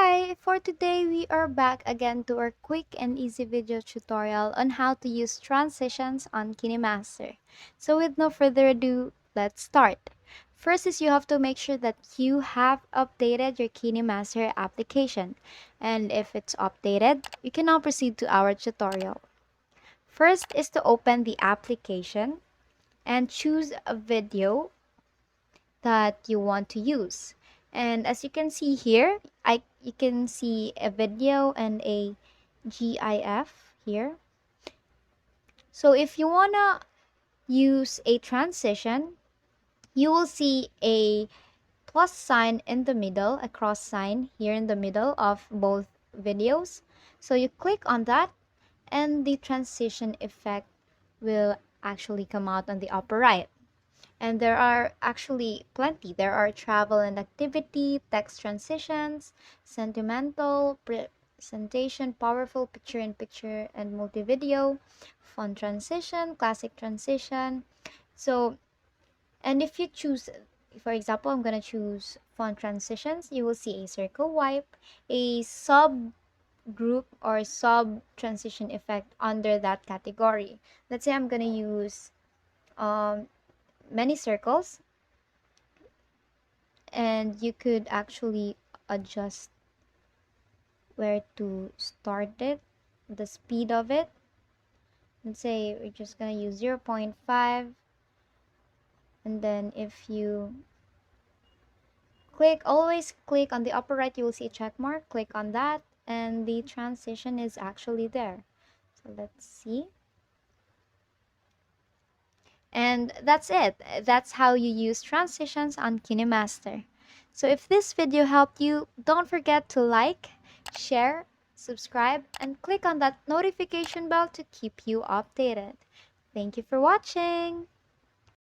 Hi! For today, we are back again to our quick and easy video tutorial on how to use transitions on Kinemaster. So with no further ado, let's start. First is you have to make sure that you have updated your Kinemaster application. And if it's updated, you can now proceed to our tutorial. First is to open the application and choose a video that you want to use. And as you can see here, you can see a video and a GIF here. So if you wanna use a transition, you will see a plus sign in the middle, a cross sign here in the middle of both videos. So you click on that and the transition effect will actually come out on the upper right. And there are actually plenty. There are travel and activity, text transitions, sentimental, presentation, powerful picture-in-picture and multi-video, fun transition, classic transition. So, and if you choose, for example, I'm going to choose fun transitions, you will see a circle wipe, a sub group or sub transition effect under that category. Let's say I'm going to use um, many circles, and you could actually adjust where to start it, the speed of it. Let's say we're just gonna use 0.5, and then if you always click on the upper right, you will see a check mark. Click on that and the transition is actually there. So let's see. And that's it. That's how you use transitions on Kinemaster. So if this video helped you, don't forget to like, share, subscribe, and click on that notification bell to keep you updated. Thank you for watching.